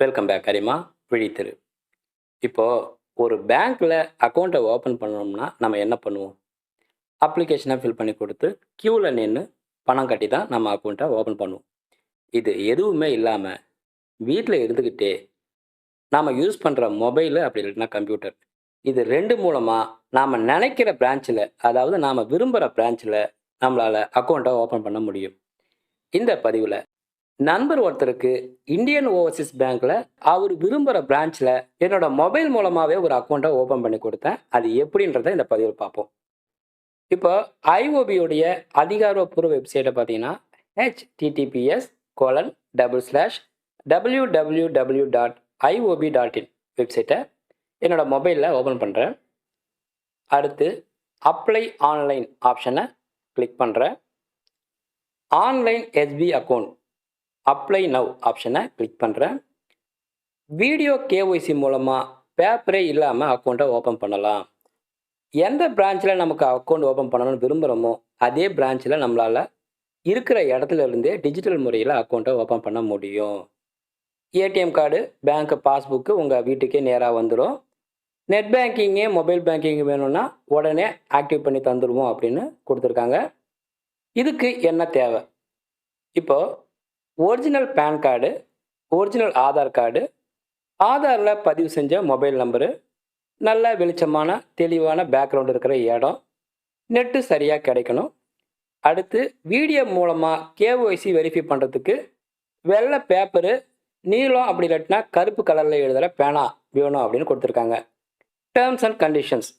Welcome back கரிமா விழித்திரு. இப்போ ஒரு பேங்க்ல அக்கௌண்ட்டை ஓப்பன் பண்ணணும்னா நம்ம என்ன பண்ணுவோம்? அப்ளிகேஷனை ஃபில் பண்ணி கொடுத்து கியூவில் நின்று பணம் கட்டி தான் நம்ம அக்கௌண்ட்டை ஓப்பன் பண்ணுவோம். இது எதுவுமே இல்லாமல் வீட்டில் இருந்துக்கிட்டே நாம் யூஸ் பண்ணுற மொபைலு அப்படி இல்லைன்னா கம்ப்யூட்டர், இது ரெண்டு மூலமாக நாம் நினைக்கிற பிரான்ச்சில், அதாவது நாம் விரும்புகிற பிரான்ச்சில் நம்மளால் அக்கௌண்ட்டை ஓப்பன் பண்ண முடியும். இந்த பதிவில் நண்பர் ஒருத்தருக்கு இந்தியன் ஓவர்சீஸ் பேங்க்ல அவர் விரும்புகிற பிரான்ச்சில் என்னோட மொபைல் மூலமாகவே ஒரு அக்கௌண்ட்டை ஓப்பன் பண்ணி கொடுத்தேன். அது எப்படின்றத இந்த பதிவில் பார்ப்போம். இப்போ ஐஓபியோடைய அதிகாரப்பூர்வ வெப்சைட்டை பார்த்தீங்கன்னா https://www.iob.in வெப்சைட்டை என்னோட மொபைலில் ஓப்பன் பண்ணுறேன். அடுத்து அப்ளை ஆன்லைன் ஆப்ஷனை கிளிக் பண்ணுறேன். Online SP account apply now ஆப்ஷனை கிளிக் பண்ணுறேன். வீடியோ கேஒய்சி மூலமாக பேப்பரே இல்லாமல் அக்கௌண்ட்டை ஓப்பன் பண்ணலாம். எந்த பிரான்ச்சில் நமக்கு அக்கௌண்ட் ஓப்பன் பண்ணணும்னு விரும்புகிறோமோ அதே பிரான்ச்சில் நம்மளால் இருக்கிற இடத்துல இருந்தே டிஜிட்டல் முறையில் அக்கௌண்ட்டை ஓப்பன் பண்ண முடியும். ஏடிஎம் கார்டு, பேங்க் பாஸ்புக்கு உங்கள் வீட்டுக்கே நேராக வந்துடும். நெட் பேங்கிங்கே மொபைல் பேங்கிங் வேணும்னா உடனே ஆக்டிவ் பண்ணி தந்துடுவோம் அப்படின்னு கொடுத்துருக்காங்க. இதுக்கு என்ன தேவை? இப்போது original pan card, original Aadhaar card, ஆதாரில் பதிவு செஞ்ச மொபைல் நம்பரு, நல்ல வெளிச்சமான தெளிவான பேக்ரவுண்ட் இருக்கிற இடம், நெட்டு சரியாக கிடைக்கணும். அடுத்து வீடியோ மூலமாக கேஒய்சி வெரிஃபை பண்ணுறதுக்கு வெள்ளை பேப்பரு, நீளம் அப்படி இல்லாட்டினா கருப்பு கலரில் எழுதுகிற பேனா வேணும் அப்படின்னு கொடுத்துருக்காங்க. Terms and conditions: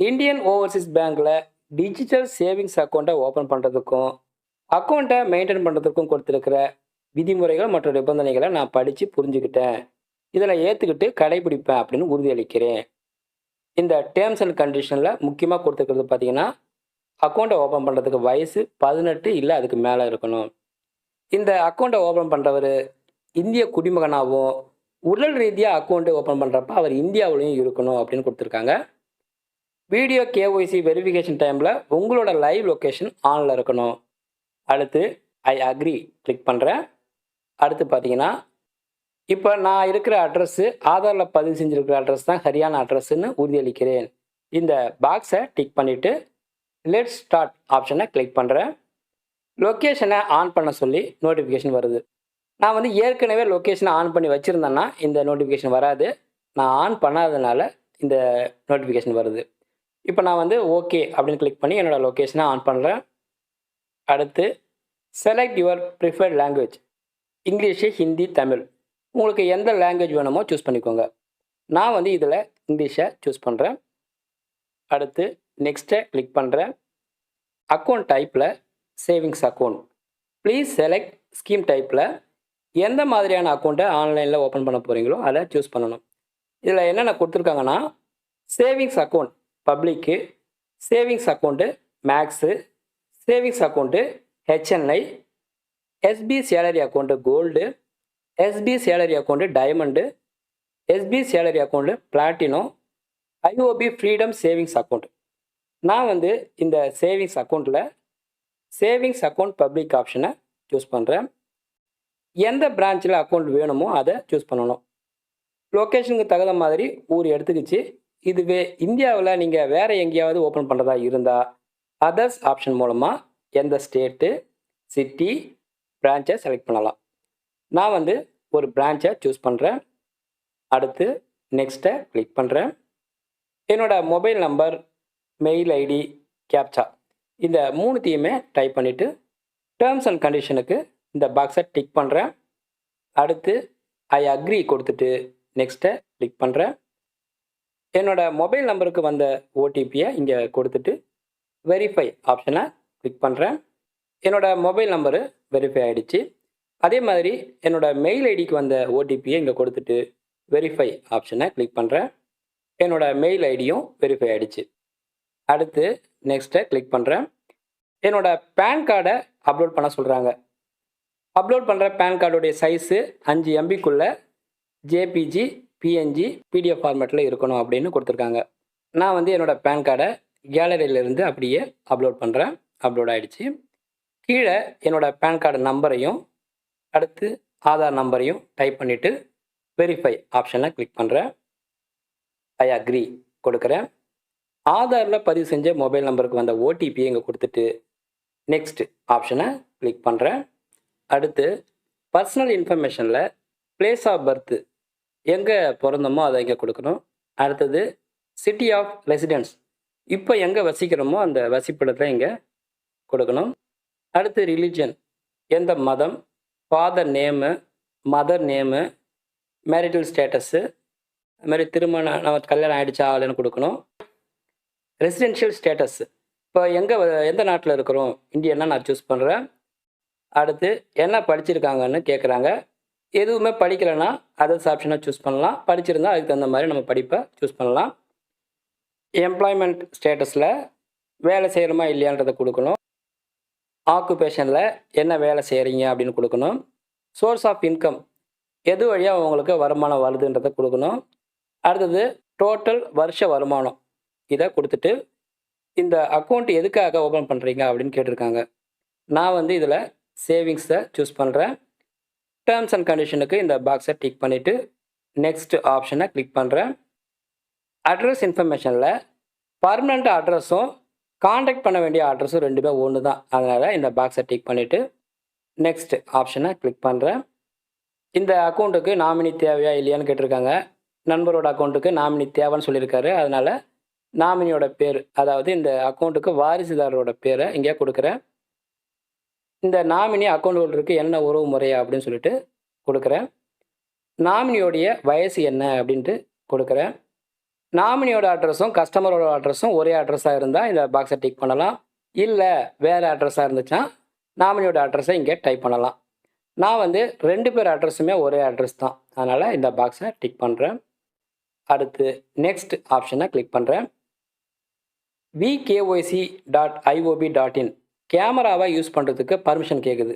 Indian Overseas பேங்க்கில் டிஜிட்டல் சேவிங்ஸ் அக்கௌண்ட்டை ஓப்பன் பண்ணுறதுக்கும் அக்கௌண்ட்டை மெயின்டைன் பண்ணுறதுக்கும் கொடுத்துருக்கிற விதிமுறைகள் மற்றும் நிபந்தனைகளை நான் படித்து புரிஞ்சுக்கிட்டேன். இதில் ஏற்றுக்கிட்டு கடைபிடிப்பேன் அப்படின்னு உறுதியளிக்கிறேன். இந்த டேர்ம்ஸ் அண்ட் கண்டிஷனில் முக்கியமாக கொடுத்துருக்கிறது பார்த்தீங்கன்னா, அக்கௌண்ட்டை ஓப்பன் பண்ணுறதுக்கு வயசு 18 இல்லை அதுக்கு மேலே இருக்கணும். இந்த அக்கௌண்ட்டை ஓப்பன் பண்ணுறவர் இந்திய குடிமகனாகவும் உடல் ரீதியாக அக்கௌண்ட்டை ஓப்பன் பண்ணுறப்ப அவர் இந்தியாவிலையும் இருக்கணும் அப்படின்னு கொடுத்துருக்காங்க. வீடியோ கேஒய்சி வெரிஃபிகேஷன் டைமில் உங்களோட லைவ் லொக்கேஷன் ஆனில் இருக்கணும். அடுத்து ஐ அக்ரி கிளிக் பண்ணுறேன். அடுத்து பார்த்தீங்கன்னா, இப்போ நான் இருக்கிற அட்ரஸ்ஸு ஆதாரில் பதிவு செஞ்சுருக்கிற அட்ரஸ் தான் சரியான அட்ரஸ்ன்னு உறுதியளிக்கிறேன். இந்த பாக்ஸை டிக் பண்ணிவிட்டு லெட்ஸ் ஸ்டார்ட் ஆப்ஷனை கிளிக் பண்ணுறேன். லொக்கேஷனை ஆன் பண்ண சொல்லி நோட்டிஃபிகேஷன் வருது. நான் வந்து ஏற்கனவே லொக்கேஷனை ஆன் பண்ணி வச்சுருந்தேன்னா இந்த நோட்டிஃபிகேஷன் வராது. நான் ஆன் பண்ணாததுனால இந்த நோட்டிஃபிகேஷன் வருது. இப்போ நான் வந்து ஓகே அப்படின்னு கிளிக் பண்ணி என்னோடய லொக்கேஷனை ஆன் பண்ணுறேன். அடுத்து select your preferred language, English, Hindi, Tamil, உங்களுக்கு எந்த லாங்குவேஜ் வேணுமோ சூஸ் பண்ணிக்கோங்க. நான் வந்து இதில் இங்கிலீஷை சூஸ் பண்ணுறேன். அடுத்து நெக்ஸ்ட்டை கிளிக் பண்ணுறேன். அக்கௌண்ட் டைப்பில் savings account, please select scheme டைப்பில் எந்த மாதிரியான அக்கௌண்ட்டை ஆன்லைனில் ஓப்பன் பண்ண போகிறீங்களோ அதை சூஸ் பண்ணணும். இதில் என்னென்ன கொடுத்துருக்காங்கன்னா, savings account public, savings account max, savings account HNI, SB salary account gold, SB salary account diamond, SB salary account platino, IOB freedom savings account. நான் வந்து இந்த சேவிங்ஸ் அக்கௌண்ட்டில் சேவிங்ஸ் அக்கௌண்ட் பப்ளிக் ஆப்ஷனை சூஸ் பண்ணுறேன். எந்த பிரான்ச்சில் அக்கௌண்ட் வேணுமோ அதை choose பண்ணணும். லொக்கேஷனுக்கு தகுந்த மாதிரி ஊர் எடுத்துக்கிச்சு. இதுவே இந்தியாவில் நீங்கள் வேறு எங்கேயாவது ஓப்பன் பண்ணுறதா இருந்தால் அதர்ஸ் ஆப்ஷன் மூலமாக எந்த ஸ்டேட்டு, சிட்டி, பிரான்ச்சை செலக்ட் பண்ணலாம். நான் வந்து ஒரு பிரான்ச்சை சூஸ் பண்ணுறேன். அடுத்து நெக்ஸ்ட்டை கிளிக் பண்ணுறேன். என்னோடய mobile number, mail ID, captcha இந்த மூணுத்தையுமே டைப் பண்ணிவிட்டு டேர்ம்ஸ் அண்ட் கண்டிஷனுக்கு இந்த பாக்ஸை டிக் பண்ணுறேன். அடுத்து ஐ அக்ரி கொடுத்துட்டு நெக்ஸ்ட்டை கிளிக் பண்ணுறேன். என்னோடய மொபைல் நம்பருக்கு வந்த ஓடிபியை இங்கே கொடுத்துட்டு வெரிஃபை ஆப்ஷனை கிளிக் பண்ணுறேன். என்னோடய மொபைல் நம்பரு வெரிஃபை ஆகிடுச்சு. அதே மாதிரி என்னோடய மெயில் ஐடிக்கு வந்த ஓடிபியை இங்கே கொடுத்துட்டு வெரிஃபை ஆப்ஷனை கிளிக் பண்ணுறேன். என்னோடய மெயில் ஐடியும் வெரிஃபை ஆகிடுச்சு. அடுத்து நெக்ஸ்ட்டை கிளிக் பண்ணுறேன். என்னோடய பேன் கார்டை அப்லோட் பண்ண சொல்கிறாங்க. அப்லோட் பண்ணுற பேன் கார்டுடைய சைஸு 5 MBக்குள்ளே ஜேபிஜி, பிஎன்ஜி, பிடிஎஃப் ஃபார்மேட்டில் இருக்கணும் அப்படின்னு கொடுத்துருக்காங்க. நான் வந்து என்னோடய பேன் கார்டை கேலரியிலேருந்து அப்படியே அப்லோட் பண்ணுறேன். அப்லோட் ஆகிடுச்சு. கீழே என்னோடய பேன் கார்டு நம்பரையும் அடுத்து ஆதார் நம்பரையும் டைப் பண்ணிவிட்டு வெரிஃபை ஆப்ஷனை கிளிக் பண்ணுறேன். ஐ அக்ரி கொடுக்குறேன். ஆதாரில் பதிவு செஞ்ச மொபைல் நம்பருக்கு வந்த ஓடிபியை இங்கே கொடுத்துட்டு நெக்ஸ்ட் ஆப்ஷனை கிளிக் பண்ணுறேன். அடுத்து பர்சனல் இன்ஃபர்மேஷனில் பிளேஸ் ஆஃப் பர்த்து எங்கே பிறந்தோமோ அதை இங்கே கொடுக்கணும். அடுத்தது சிட்டி ஆஃப் ரெசிடென்ஸ் இப்போ எங்கே வசிக்கிறோமோ அந்த வசிப்பிடத்தை இங்கே கொடுக்கணும். அடுத்து ரிலிஜன் எந்த மதம், father name, mother name, marital status, அது மாதிரி திருமணம் நம்ம கல்யாணம் ஆகிடுச்சா ஆளுன்னு கொடுக்கணும். ரெசிடென்ஷியல் ஸ்டேட்டஸ் இப்போ எந்த நாட்டில் இருக்கிறோம், இந்தியன்னா நான் சூஸ் பண்ணுறேன். அடுத்து என்ன படிச்சிருக்காங்கன்னு கேட்குறாங்க. எதுவுமே படிக்கலைன்னா அதர்ஸ் ஆப்ஷனை சூஸ் பண்ணலாம். படிச்சிருந்தால் அதுக்கு தகுந்த மாதிரி நம்ம படிப்பை சூஸ் பண்ணலாம். எம்ப்ளாய்மெண்ட் ஸ்டேட்டஸில் வேலை செய்கிறோமா இல்லையான்றதை கொடுக்கணும். ஆக்குபேஷனில் என்ன வேலை செய்கிறீங்க அப்படின்னு கொடுக்கணும். சோர்ஸ் ஆஃப் இன்கம் எது வழியாக உங்களுக்கு வருமானம் வருதுன்றதை கொடுக்கணும். அடுத்தது டோட்டல் வருஷ வருமானம் இதை கொடுத்துட்டு இந்த அக்கௌண்ட் எதுக்காக ஓப்பன் பண்ணுறீங்க அப்படின்னு கேட்டிருக்காங்க. நான் இதில் சேவிங்ஸை சூஸ் பண்ணுறேன். டேர்ம்ஸ் அண்ட் கண்டிஷனுக்கு இந்த பாக்ஸை டிக் பண்ணிவிட்டு நெக்ஸ்ட் ஆப்ஷனை கிளிக் பண்ணுறேன். அட்ரஸ் இன்ஃபர்மேஷனில் பர்மனெண்ட் அட்ரஸும் காண்டாக்ட் பண்ண வேண்டிய அட்ரஸும் ரெண்டுமே ஒன்று தான். அதனால் இந்த பாக்ஸை டிக் பண்ணிவிட்டு நெக்ஸ்ட் ஆப்ஷனை கிளிக் பண்ணுறேன். இந்த அக்கௌண்ட்டுக்கு நாமினி தேவையா இல்லையான்னு கேட்டிருக்காங்க. நண்பரோட அக்கௌண்ட்டுக்கு நாமினி தேவைன்னு சொல்லியிருக்காரு. அதனால் நாமினியோட பேர், அதாவது இந்த அக்கௌண்ட்டுக்கு வாரிசுதாரரோட பேரை இங்கே கொடுக்குறேன். இந்த நாமினி அக்கௌண்ட் ஹோல்டருக்கு என்ன உறவு முறையா அப்படின்னு சொல்லிட்டு கொடுக்குறேன். நாமினியோடைய வயசு என்ன அப்படின்ட்டு கொடுக்குறேன். நாமினியோட அட்ரஸும் கஸ்டமரோட அட்ரஸும் ஒரே அட்ரஸாக இருந்தால் இந்த பாக்ஸை டிக் பண்ணலாம். இல்லை வேறு அட்ரஸாக இருந்துச்சுன்னா நாமினியோட அட்ரஸை இங்கே டைப் பண்ணலாம். நான் 2 பேர் அட்ரஸுமே ஒரே அட்ரஸ் தான். அதனால் இந்த பாக்ஸை டிக் பண்ணுறேன். அடுத்து நெக்ஸ்ட் ஆப்ஷனை கிளிக் பண்ணுறேன். vkyc.iob.in கேமராவை யூஸ் பண்ணுறதுக்கு பர்மிஷன் கேட்குது.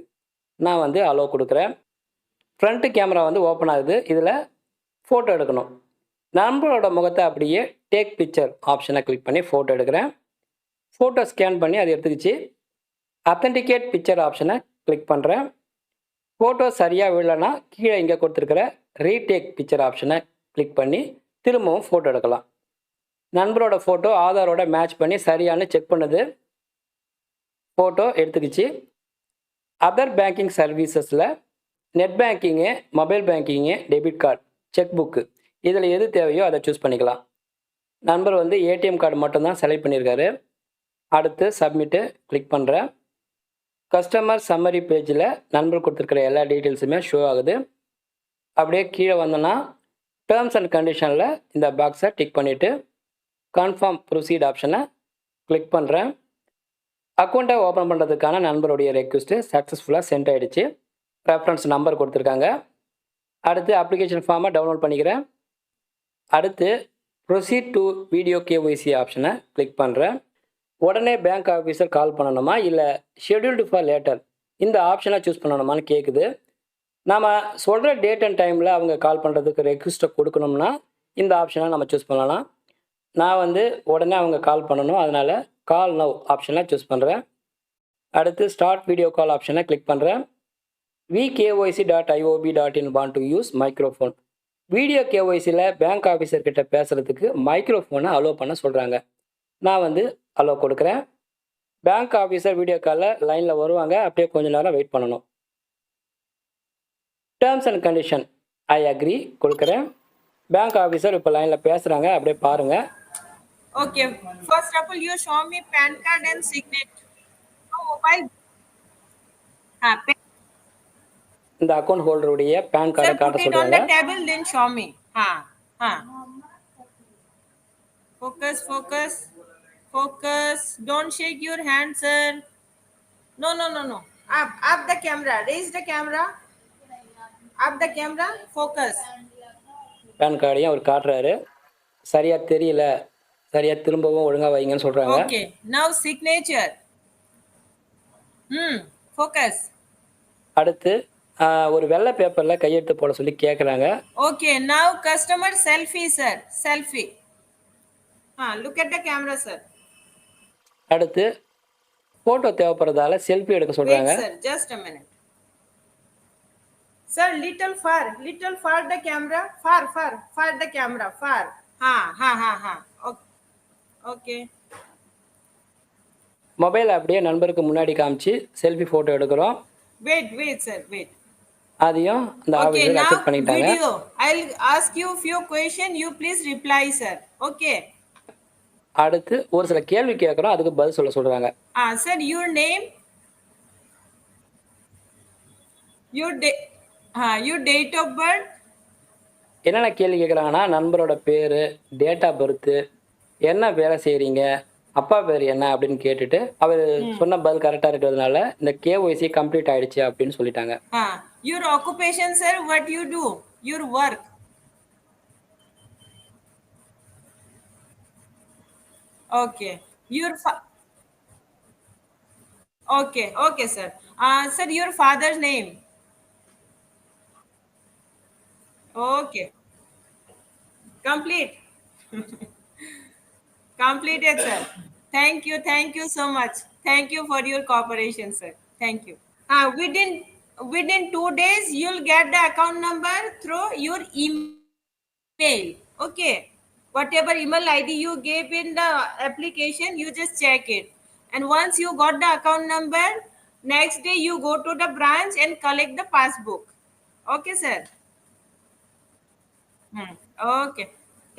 நான் அலோவ் கொடுக்குறேன். ஃப்ரண்ட்டு கேமரா ஓப்பன் ஆகுது. இதில் ஃபோட்டோ எடுக்கணும். நண்பரோட முகத்தை அப்படியே டேக் பிக்சர் ஆப்ஷனை கிளிக் பண்ணி ஃபோட்டோ எடுக்கிறேன். ஃபோட்டோ ஸ்கேன் பண்ணி அது எடுத்துக்கிச்சு. அத்தன்டிகேட் பிக்சர் ஆப்ஷனை கிளிக் பண்ணுறேன். ஃபோட்டோ சரியாக விழலைன்னா கீழே இங்கே கொடுத்துருக்கிற ரீடேக் பிக்சர் ஆப்ஷனை கிளிக் பண்ணி திரும்பவும் ஃபோட்டோ எடுக்கலாம். நண்பரோட ஃபோட்டோ ஆதாரோட மேட்ச் பண்ணி சரியானு செக் பண்ணுது. ஃபோட்டோ எடுத்துக்கிச்சு. அதர் பேங்கிங் சர்வீசஸில் net banking, mobile banking, debit card, cheque book இதில் எது தேவையோ அதை சூஸ் பண்ணிக்கலாம். நண்பர் ஏடிஎம் கார்டு மட்டும்தான் செலக்ட் பண்ணியிருக்காரு. அடுத்து சப்மிட்டு கிளிக் பண்ணுறேன். கஸ்டமர் சம்மரி பேஜில் நண்பர் கொடுத்துருக்கிற எல்லா டீட்டெயில்ஸுமே ஷோ ஆகுது. அப்படியே கீழே வந்தோன்னா டேர்ம்ஸ் அண்ட் கண்டிஷனில் இந்த பாக்ஸை டிக் பண்ணிவிட்டு கன்ஃபார்ம் ப்ரொசீட் ஆப்ஷனை கிளிக் பண்ணுறேன். அக்கௌண்ட்டை ஓப்பன் பண்ணுறதுக்கான நண்பருடைய ரெக்வஸ்ட்டு சக்ஸஸ்ஃபுல்லாக சென்ட் ஆகிடுச்சு. ரெஃபரன்ஸ் நம்பர் கொடுத்துருக்காங்க. அடுத்து அப்ளிகேஷன் ஃபார்மை டவுன்லோட் பண்ணிக்கிறேன். அடுத்து ப்ரொசீட் டு வீடியோ கேஒய்சி ஆப்ஷனை கிளிக் பண்ணுறேன். உடனே பேங்க் ஆஃபீஸர் கால் பண்ணணுமா இல்லை ஷெட்யூல்டு ஃபார் லேட்டர் இந்த ஆப்ஷனை சூஸ் பண்ணணுமான்னு கேட்குது. நம்ம சொல்கிற டேட் அண்ட் டைமில் அவங்க கால் பண்ணுறதுக்கு ரெக்வஸ்ட்டை கொடுக்கணும்னா இந்த ஆப்ஷனை நம்ம சூஸ் பண்ணலாம். நான் உடனே அவங்க கால் பண்ணணும். அதனால் கால் நவ் ஆப்ஷனை சூஸ் பண்ணுறேன். அடுத்து ஸ்டார்ட் வீடியோ கால் ஆப்ஷனை கிளிக் பண்ணுறேன். vkyc.iob.in want to use microphone video கேஒய்சியில் பேங்க் ஆஃபீஸர்கிட்ட பேசுகிறதுக்கு மைக்ரோஃபோனை அலோவ் பண்ண சொல்கிறாங்க. நான் அலோவ் கொடுக்குறேன். பேங்க் ஆஃபீஸர் வீடியோ காலில் லைனில் வருவாங்க. அப்படியே கொஞ்ச நேரம் வெயிட் பண்ணணும். Terms and condition I agree கொடுக்குறேன். பேங்க் ஆஃபீஸர் இப்போ லைனில் பேசுகிறாங்க. அப்படியே பாருங்கள். Okay, first of all, you show me PAN card and signature. Mobile. இந்த அக்கவுண்ட் ஹோல்டருடைய PAN கார்டை காட்ட சொல்றாங்க. Put it on the table, then show me. Focus, focus, focus. Don't shake your hand, sir. No. Up the camera. Raise the camera. Up the camera. Focus. PAN கார்டையும் அவர் காட்டுறாரு. சரியா தெரியல, சரியா திரும்பவும் ஒழுங்கா வைங்கன்னு சொல்றாங்க. Okay, now signature. Focus. அடுத்து ஒரு வெள்ளை பேப்பர்ல கையெழுத்து போட சொல்லி கேக்குறாங்க. Okay, now customer selfie, sir. Selfie. Look at the camera, sir. அடுத்து போட்டோ தேவைப்படுறதால செல்ஃபி எடுக்க சொல்றாங்க. Wait, sir, just a minute. Sir, little far the camera, far the camera, far. Ha. Okay. Mobile அப்படியே நண்பருக்கு முன்னாடி காமிச்சு செல்ஃபி ஃபோட்டோ எடுக்கிறோம். Wait, sir, wait. அதையும் அந்த Okay, ஆஃபீஸர் now அக்செப்ட் பண்ணிட்டாங்க. video. I'll ask you few questions. You please reply, sir. Okay. அடுத்து ஒரு சில கேள்வி கேட்குறோம், அதுக்கு பதில் சொல்கிறாங்க. Sir, your name, your date of birth. என்னென்ன கேள்வி கேட்குறாங்கன்னா, நண்பரோட பேர், டேட் ஆஃப் பர்த்து, என்ன வேலை செய்கிறீங்க, அப்பா பேர் என்ன அப்படின்னு கேட்டுட்டு அவர் சொன்ன பதில் கரெக்டாக இருக்கிறதுனால இந்த கேஒய்சி கம்ப்ளீட் ஆயிடுச்சு அப்படின்னு சொல்லிட்டாங்க. Your occupation, sir, what you do, your work. Okay. Okay, sir. Sir, your father's name. Okay. Complete. Completed, sir. Thank you so much. Thank you for your cooperation, sir. Thank you. Within 2 days, you'll get the account number through your email. Okay. Whatever email ID you gave in the application, you just check it. And once you got the account number, next day you go to the branch and collect the passbook. Okay, sir. Okay.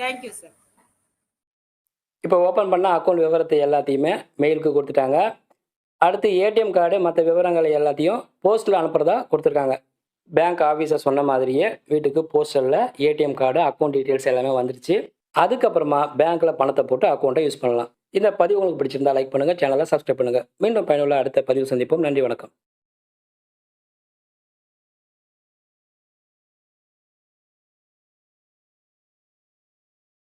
Thank you, sir. இப்போ open பண்ண account விவரத்தை எல்லாத்தையுமே மெயிலுக்கு கொடுத்துட்டாங்க. அடுத்து ATM card மற்ற விவரங்களை எல்லாத்தையும் போஸ்ட்டில் அனுப்புகிறதா கொடுத்துருக்காங்க. பேங்க் ஆஃபீஸர் சொன்ன மாதிரியே வீட்டுக்கு போஸ்டலில் ஏடிஎம் கார்டு, அக்கௌண்ட் டீட்டெயில்ஸ் எல்லாமே வந்துருச்சு. அதுக்கப்புறமா பேங்க்கில் பணத்தை போட்டு அக்கௌண்ட்டை யூஸ் பண்ணலாம். இந்த பதிவு உங்களுக்கு பிடிச்சிருந்தா லைக் பண்ணுங்கள், சேனலை சப்ஸ்கிரைப் பண்ணுங்கள். மீண்டும் பயனுள்ள அடுத்த பதிவு சந்திப்போம். நன்றி, வணக்கம்.